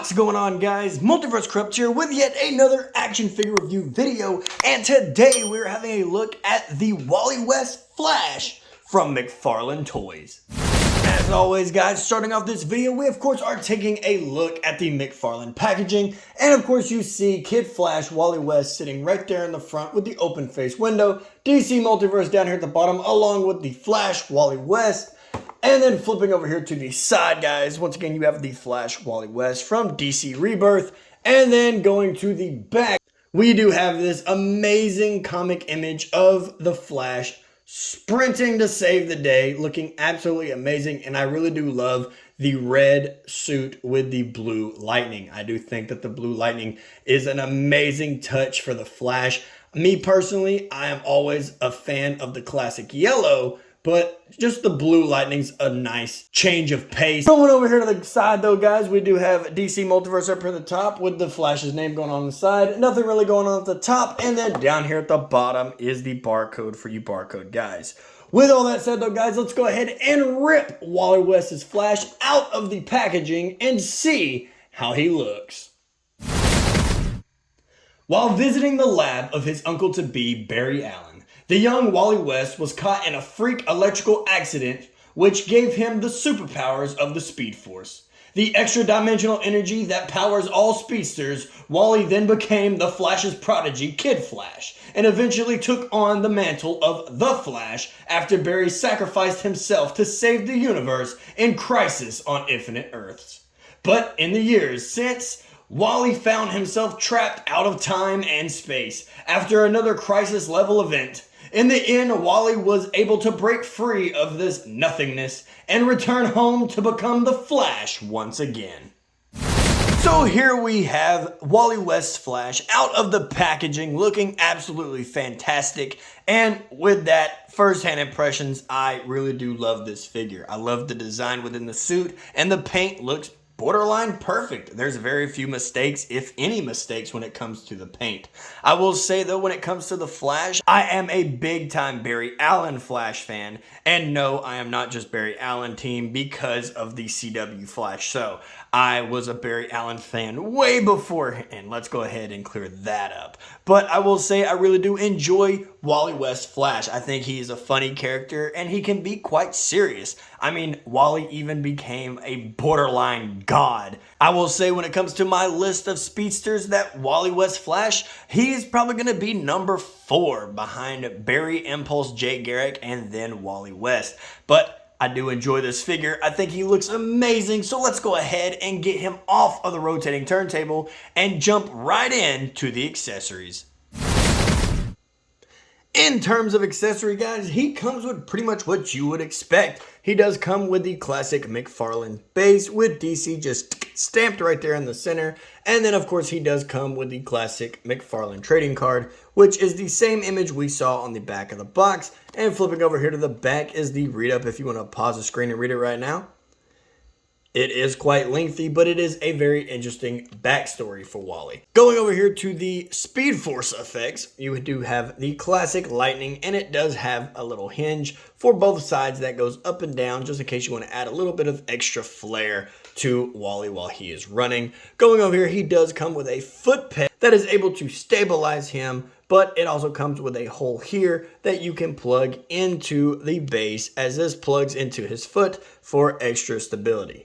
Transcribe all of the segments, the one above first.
What's going on, guys? Multiverse Corrupt here with yet another action figure review video, and today we're having a look at the Wally West Flash from McFarlane Toys. As always, guys, starting off this video, we of course are taking a look at the McFarlane packaging, and of course you see Kid Flash Wally West sitting right there in the front with the open face window, DC Multiverse down here at the bottom along with the Flash Wally West. And then flipping over here to the side, guys, once again, you have the Flash Wally West from DC Rebirth. And then going to the back, we do have this amazing comic image of the Flash sprinting to save the day, looking absolutely amazing. And I really do love the red suit with the blue lightning. I do think that the blue lightning is an amazing touch for the Flash. Me personally, I am always a fan of the classic yellow, but just the blue lightning's a nice change of pace. Going over here to the side though, guys, we do have DC Multiverse up here at the top with the Flash's name going on the side. Nothing really going on at the top. And then down here at the bottom is the barcode for you barcode guys. With all that said though, guys, let's go ahead and rip Wally West's Flash out of the packaging and see how he looks. While visiting the lab of his uncle-to-be, Barry Allen, the young Wally West was caught in a freak electrical accident which gave him the superpowers of the Speed Force. The extra-dimensional energy that powers all speedsters, Wally then became the Flash's prodigy, Kid Flash, and eventually took on the mantle of the Flash after Barry sacrificed himself to save the universe in Crisis on Infinite Earths. But in the years since, Wally found himself trapped out of time and space after another crisis-level event. In the end, Wally was able to break free of this nothingness and return home to become the Flash once again. So here we have Wally West's Flash out of the packaging, looking absolutely fantastic. And with that, first-hand impressions, I really do love this figure. I love the design within the suit, and the paint looks borderline perfect. There's very few mistakes, if any mistakes, when it comes to the paint. I will say though, when it comes to the Flash, I am a big time Barry Allen Flash fan. And no, I am not just Barry Allen team because of the CW Flash. So I was a Barry Allen fan way before, and let's go ahead and clear that up. But I will say I really do enjoy Wally West Flash. I think he is a funny character and he can be quite serious. I mean, Wally even became a borderline god. I will say when it comes to my list of speedsters, that Wally West Flash, he's probably going to be number 4 behind Barry Impulse Jay Garrick and then Wally West. But I do enjoy this figure. I think he looks amazing. So let's go ahead and get him off of the rotating turntable and jump right into the accessories. In terms of accessory, guys, he comes with pretty much what you would expect. He does come with the classic McFarlane base with DC just stamped right there in the center. And then, of course, he does come with the classic McFarlane trading card, which is the same image we saw on the back of the box. And flipping over here to the back is the read-up if you want to pause the screen and read it right now. It is quite lengthy, but it is a very interesting backstory for Wally. Going over here to the Speed Force effects, you do have the classic lightning, and it does have a little hinge for both sides that goes up and down, just in case you want to add a little bit of extra flair to Wally while he is running. Going over here, he does come with a foot peg that is able to stabilize him, but it also comes with a hole here that you can plug into the base, as this plugs into his foot for extra stability.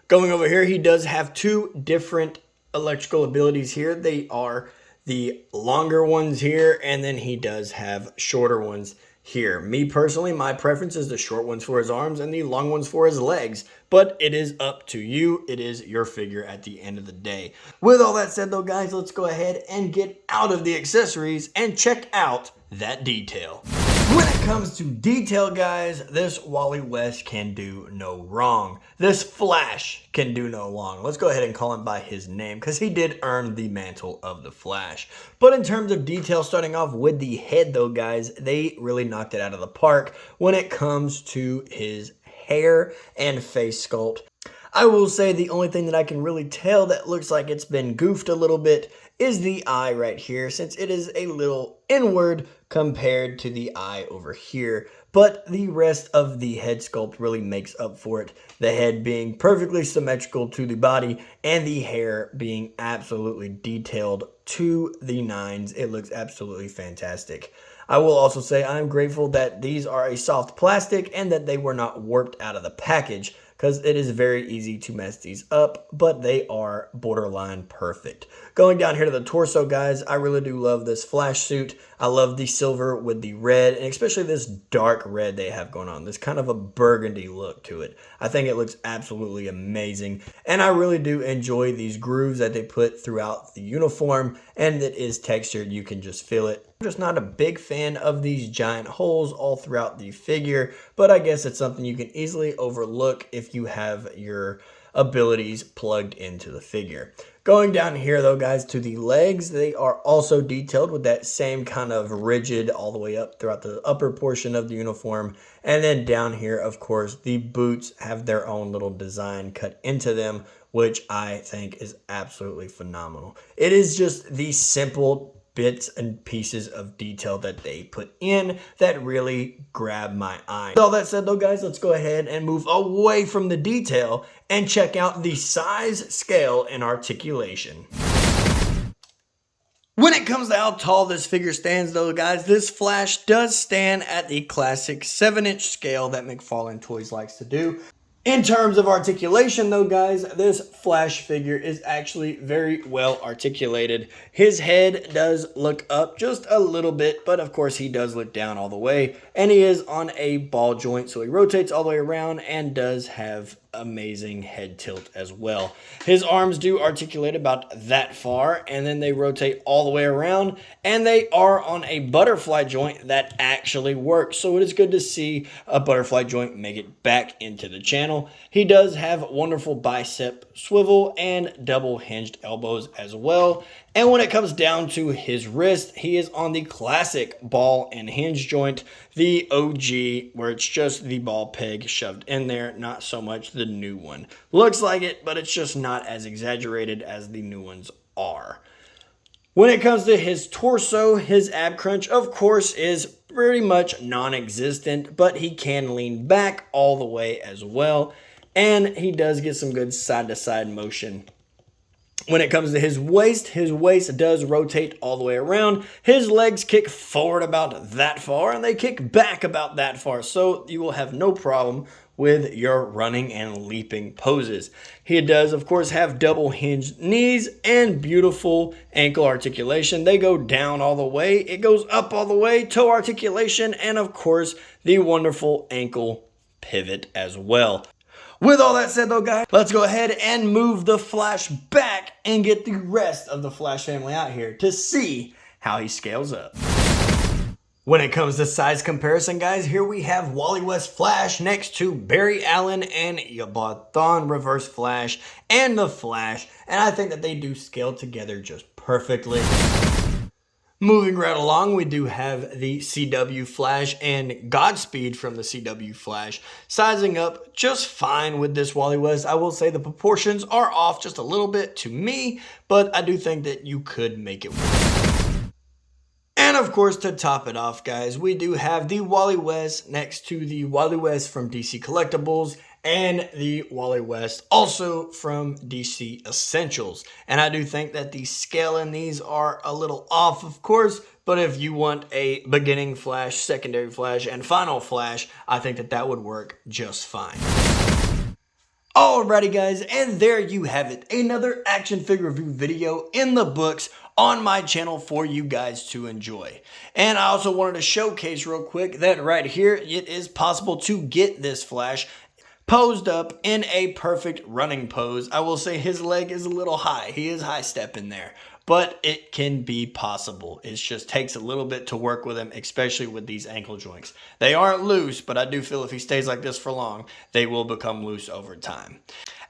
Going over here, he does have 2 different electrical abilities here. They are the longer ones here, and then he does have shorter ones here. Me personally, my preference is the short ones for his arms and the long ones for his legs, but it is up to you. It is your figure at the end of the day. With all that said though, guys, let's go ahead and get out of the accessories and check out that detail. When it comes to detail, guys, this Wally West can do no wrong. This Flash can do no wrong. Let's go ahead and call him by his name because he did earn the mantle of the Flash. But in terms of detail, starting off with the head though, guys, they really knocked it out of the park when it comes to his hair and face sculpt. I will say the only thing that I can really tell that looks like it's been goofed a little bit is the eye right here, since it is a little inward compared to the eye over here, but the rest of the head sculpt really makes up for it. The head being perfectly symmetrical to the body and the hair being absolutely detailed to the nines. It looks absolutely fantastic. I will also say I'm grateful that these are a soft plastic and that they were not warped out of the package, because it is very easy to mess these up, but they are borderline perfect. Going down here to the torso, guys, I really do love this Flash suit. I love the silver with the red, and especially this dark red they have going on. This kind of a burgundy look to it. I think it looks absolutely amazing, and I really do enjoy these grooves that they put throughout the uniform, and it is textured. You can just feel it. I'm just not a big fan of these giant holes all throughout the figure, but I guess it's something you can easily overlook if you have your abilities plugged into the figure. Going down here though, guys, to the legs, they are also detailed with that same kind of rigid all the way up throughout the upper portion of the uniform. And then down here, of course, the boots have their own little design cut into them, which I think is absolutely phenomenal. It is just the simple bits and pieces of detail that they put in that really grab my eye. With all that said though, guys, let's go ahead and move away from the detail and check out the size, scale, and articulation. When it comes to how tall this figure stands though, guys, this Flash does stand at the classic 7-inch scale that McFarlane Toys likes to do. In terms of articulation though, guys, this Flash figure is actually very well articulated. His head does look up just a little bit, but of course he does look down all the way, and he is on a ball joint, so he rotates all the way around and does have amazing head tilt as well. His arms do articulate about that far, and then they rotate all the way around, and they are on a butterfly joint that actually works. So it is good to see a butterfly joint make it back into the channel. He does have wonderful bicep swivel and double hinged elbows as well. And when it comes down to his wrist, he is on the classic ball and hinge joint, the OG, where it's just the ball peg shoved in there, not so much the new one. Looks like it, but it's just not as exaggerated as the new ones are. When it comes to his torso, his ab crunch, of course, is pretty much non-existent, but he can lean back all the way as well, and he does get some good side-to-side motion. When it comes to his waist does rotate all the way around. His legs kick forward about that far, and they kick back about that far, so you will have no problem with your running and leaping poses. He does, of course, have double hinged knees and beautiful ankle articulation. They go down all the way, it goes up all the way, toe articulation, and of course, the wonderful ankle pivot as well. With all that said though, guys, let's go ahead and move the Flash back and get the rest of the Flash family out here to see how he scales up. When it comes to size comparison, guys, here we have Wally West Flash next to Barry Allen and Yabathon Reverse Flash and the Flash, and I think that they do scale together just perfectly. Moving right along, we do have the CW Flash and Godspeed from the CW Flash sizing up just fine with this Wally West. I will say the proportions are off just a little bit to me, but I do think that you could make it work. And of course, to top it off, guys, we do have the Wally West next to the Wally West from DC Collectibles and the Wally West also from DC Essentials. And I do think that the scale in these are a little off, of course, but if you want a beginning Flash, secondary Flash, and final Flash, I think that that would work just fine. Alrighty guys, and there you have it. Another action figure review video in the books on my channel for you guys to enjoy. And I also wanted to showcase real quick that right here, it is possible to get this Flash posed up in a perfect running pose. I will say his leg is a little high. He is high stepping there, but it can be possible. It just takes a little bit to work with him, especially with these ankle joints. They aren't loose, but I do feel if he stays like this for long, they will become loose over time.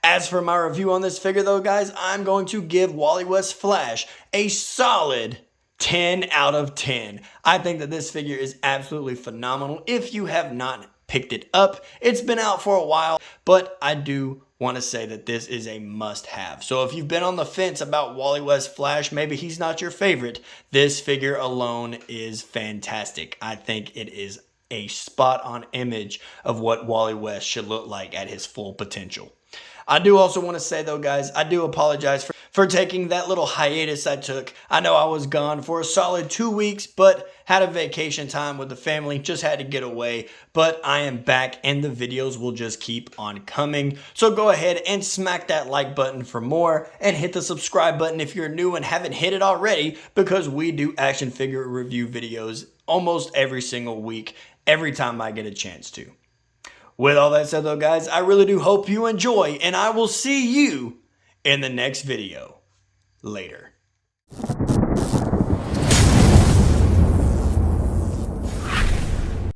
As for my review on this figure though, guys, I'm going to give Wally West Flash a solid 10 out of 10. I think that this figure is absolutely phenomenal. If you have not picked it up, it's been out for a while, but I do want to say that this is a must-have. So if you've been on the fence about Wally West Flash, maybe he's not your favorite, this figure alone is fantastic. I think it is a spot-on image of what Wally West should look like at his full potential. I do also want to say though, guys, I do apologize for taking that little hiatus I took. I know I was gone for a solid 2 weeks, but had a vacation time with the family, just had to get away. But I am back and the videos will just keep on coming. So go ahead and smack that like button for more and hit the subscribe button if you're new and haven't hit it already, because we do action figure review videos almost every single week, every time I get a chance to. With all that said though, guys, I really do hope you enjoy, and I will see you in the next video. Later.